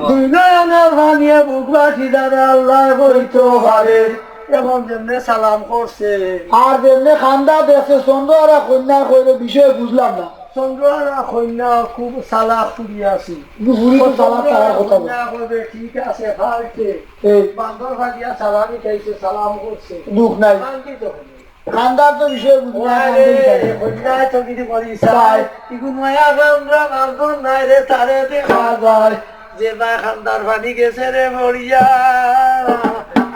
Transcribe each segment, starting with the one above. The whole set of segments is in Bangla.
দুই নয়নের ভাঙিয়ে বুক বাসি দ্বারা আল্লাহ হইতো পারে এমন যেমনে সালাম করছে আর যেমনি খান্দা দেখছে চন্দ্র আর কন্যা কইলে বিষয় বুঝলাম না চন্দ্র আর কন্যা খুব সালাক ফুরি আছি ঘুরি তো সালাদ তার কথা বল। কন্যা কইবে ঠিক আছে ফালতে এই বান্দর ভাগিয়া সালামি খাইছে সালাম করছে দুঃখ নাই শান্তি তো হলো। খান্দার তো বিষয় বুঝলাম না, কান্দেই থাকে। কন্যায় তো কিছু করিস ইগুন মায়া আমরা বান্দর নাই রে তারে দেখা যায় যে বা খান্দার পানি গেছে রে মরিয়া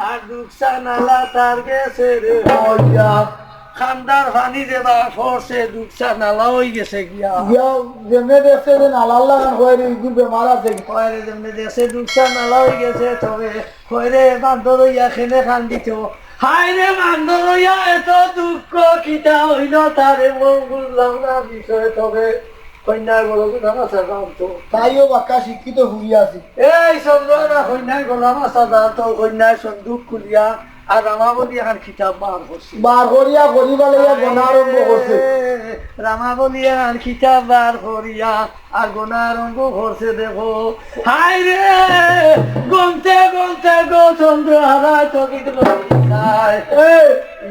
আর দুঃখা নালা তার গেছে রে মরিয়া খান্দার পানি যে বা ফসে দুঃখা নালা হয়ে গেছে গিয়া গিয়াও যেমনি দেখছে যে নালাল্লা গান হয় রে ইগুর বেমার আছে কয়রে যেমনি দেশে দুঃখা নালা হয়ে গেছে তবে কয়রে বান্দর হইয়া খেনে খান্দিত হায় রে বান্দর হইয়া এত দুঃখ কিটা হইল তারে মন বুঝলাম না বিষয় তবে কন্যার বড় কথা আছে জানতো তাইও বাক্কা শিক্ষিত হইয়া আছে এই চন্দ্রা কন্যায় গোলাম আসা জানতো কন্যায় সন্দুক খুলিয়া আর রামাবলী এখন খিতাব বার করছে বার করিয়া করিবা লইয়া গনা আরম্ভ করছে রামাবলী এখন খিতাব বার করিয়া আর গোনা আরম্ভ করছে দেখো হাই রে গন্তে গন্তে গো চন্দ্র হারায় তো কিন্তু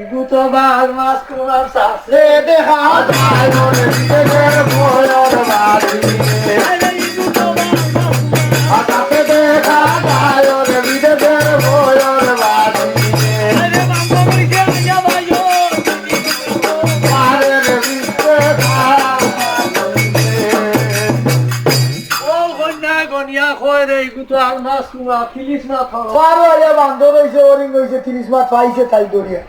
ইগু তো বার মাস কুমার শাস্ত্রে দেখা যায় মনে বিদেশের ভয়র বাজি ইগু তো আকাশে দেখা যায় মনে বিদেশের ভয়র বাজি বান্ধব হয়েছে ওরিং হয়েছে 30 মাস পাইছে তাই দরিয়া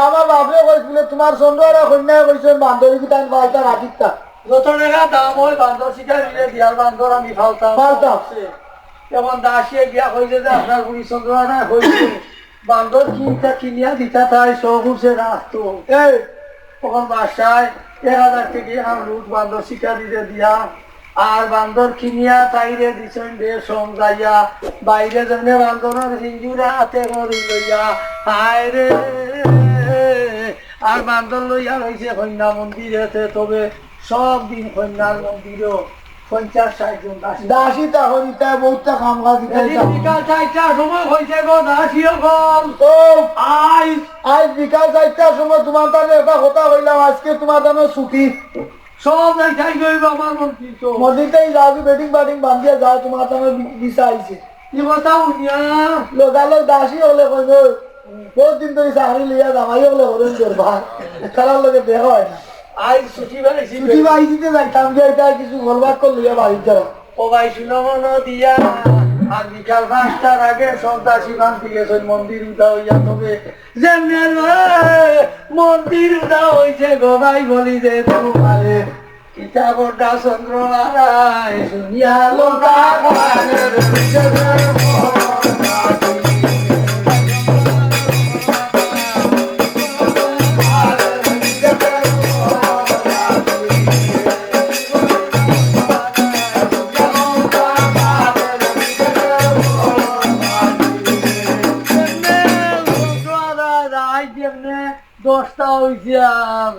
আমার বাপরে কইছিল তোমার চন্দ্র কন্যা কইছে বান্ধবী তাই পাল্টা রাখিতা যত টাকা দাম হয় বান্দর শিখা দিলে দিয়ার বান্দর আমি ফালতাম ফালতাম। যেমন দাসিয়ে গিয়া কইছে যে আপনার গুড়ি চন্দ্র হয়েছে বান্দর কিনটা কিনিয়া দিতা তাই সবুজে রাখতো তখন বাসায় 1000 থেকে লুট বান্দর শিখা দিতে দিয়া আর বান্দর কিনিয়া তাইরে দিছেন বেশ সমজাইয়া বাইরে যেমনি বান্দরের হিঞ্জুরা হাতে মরি লইয়া হায় রে আর বান্দর লইয়া রয়েছে কন্যা মন্দিরেতে তবে সব দিন কন্যার মন্দিরও 50-60 জন দাসী তখন ইটা বহুতটা কাম কাজ বিকাল 4টার সময় হয়েছে গো দাসীও গল ও আইস আজ বিকাল 4টার সময় তোমার তাহলে একটা কথা হইলাম আজকে তোমার জন্য ছুটি সব দেখাই গইব আমার মন্দির তো মন্দিরটাই যাবি বেটিং বাটিং বান্ধিয়া যাও তোমার জন্য দিশা আইছে কি কথা উনিয়া লোকালোক দাসী হলে কইব বহুত দিন ধরে চাকরি লইয়া জামাই হলে হরেন করবা খেলার লোকে দেখা হয় না আজ ছুটি বেড়েছি ছুটি বাই দিতে যাইতাম যে এটা কিছু গোলবাদ করে লইয়া বাড়ি যাও ও ভাই শুনো মনো দিয়া আর বিকাল 5টার আগে সন্তাসী বান্তি গেছেন মন্দির উঠা হইয়া তবে যেমনি মন্দির উঠা হইছে গো ভাই বলি যে তোমারে কিতাবটা চন্দ্র আড়াই শুনিয়া লোকা গানের বিশেষের দশটা হয়েছে আর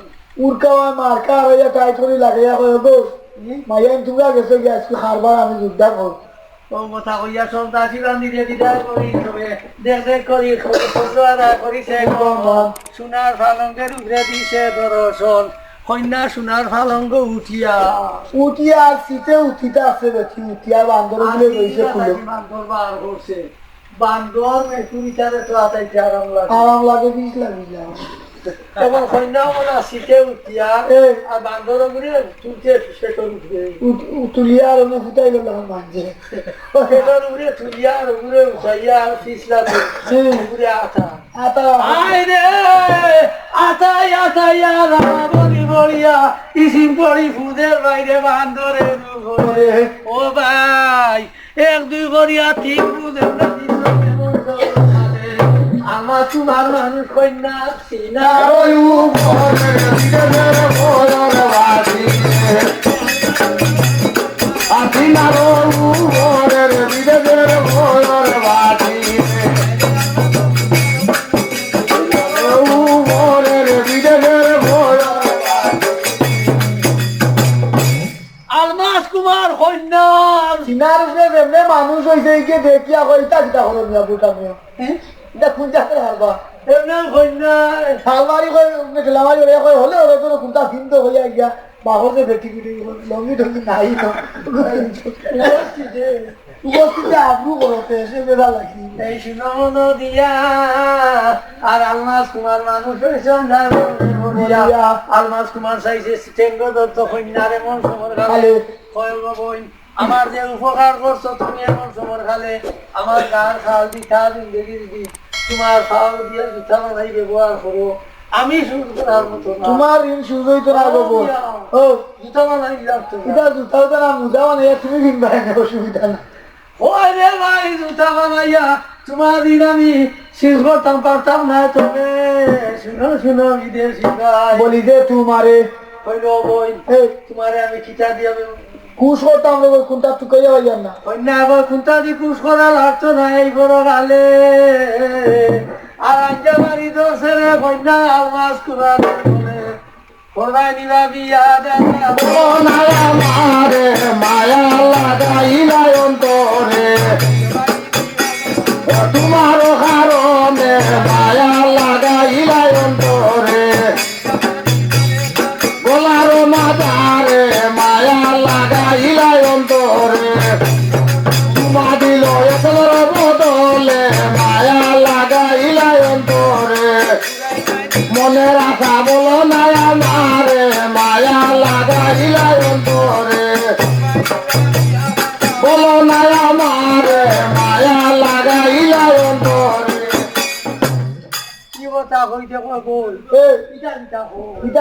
উড়কাওয়া মার্কা হইয়া টাইট করে লাগাইয়া কই গো মাইয়া তুগা গেছে গিয়া আজকে খারবার আমি যুদ্ধা কর ও কথা কইয়া সন্তাসী বান্ধি দিয়ে বিদায় করি তবে দেখ দেখ করি করিছে সোনার ফালঙ্গের উপরে দিছে দর্শন কন্যা সোনার ফালঙ্গ উঠিয়া উঠিয়া শীতে উঠিতে আছে দেখি উঠিয়া বান্দর গুলো রয়েছে খুলে বান্দর বার করছে বান্দর মেকুরিটারে তো আতাইতে আরাম লাগে বিষ লাগিলা এবং কন্যা মনে শীতে উঠিয়া আর বান্দর ঘুরে তুলতে সেটর উঠবে তুলিয়া আর অন্য ফুটাই গেল মানছে সেটর উপরে তুলিয়া আর উপরে উঠাইয়া আর পিছলা উপরে আতা আতা আয় রে আতাই আতাইয়া রামা বলি বলিয়া ইসিম পড়ি ফুদের বাইরে বান্দরের উপরে ও ভাই 1-2 করিয়া ঠিক ফুদের আমার তোমার মানুষ কন্যা সিনা আলমাস কুমার কন্যা চিনার উপরে যেমনে মানুষ হয়েছে একে দেখিয়া কই তা কিতা করো মিয়া বুটা মিয়া এটা কোন জায়গা হারবা এমনি কন্যা হালমারি কই গেলামারি ওরে কই হলে ওরে তো কোনটা চিন্তা হইয়া গিয়া বাহরে বেটি বেটি লঙ্গি টঙ্গি নাই না উপস্থিতে আবরু করতে এসে বেড়া লাগি এই সুনমন দিয়া আর আলমাস কুমার মানুষ হয়েছেন আলমাস কুমার চাইছে টেঙ্গ দত্ত কন্যার এমন সমর খালে বই আমার যে উপকার করছো তুমি এমন সমর খালে আমার গার খাল পিঠা জিন্দগি দিদি তোমার খাওয়া দিয়া পিঠা বানাই ব্যবহার করো আমি শুরু করার মতো না তোমার ঋণ সুযোগ তো না বাবু ও জুতা বানাই দিলাম এটা জুতাও তো না মুজা মানে তুমি কিনবা না অসুবিধা না ওই রে ভাই জুতা বানাইয়া তোমার দিন আমি শেষ করতাম পারতাম না তুমি শুনো শুনো বিদেশি ভাই বলি যে তোমারে হইল বই এই তোমারে আমি খিতা দিয়ে কুশ করতাম রে কোনটা তুই কইয়া হইয়ার না কন্যা আবার কোনটা দিয়ে কুশ করা লাগতো না এই বড় গালে আর আঞ্জা বাড়ি দোষে রে কন্যা আলমাস কুমার বলে করবাই নিবা বিয়া দেখা মারে মায়া লাগাইলা অন্তরে তোমার কারণে মায়া লাগাইলা অন্তরে গোলার মাদারে মায়া লাগাইলা অন্তরে তোমা দিল একলর বদলে মায়া লাগাইলা অন্তরে মনের আশা বলো না আমারে মায়া লাগাইলা অন্তরে বলো না আমারে মায়া লাগাইলা অন্তরে কি কথা হইতে কই বল এই ইটা ইটা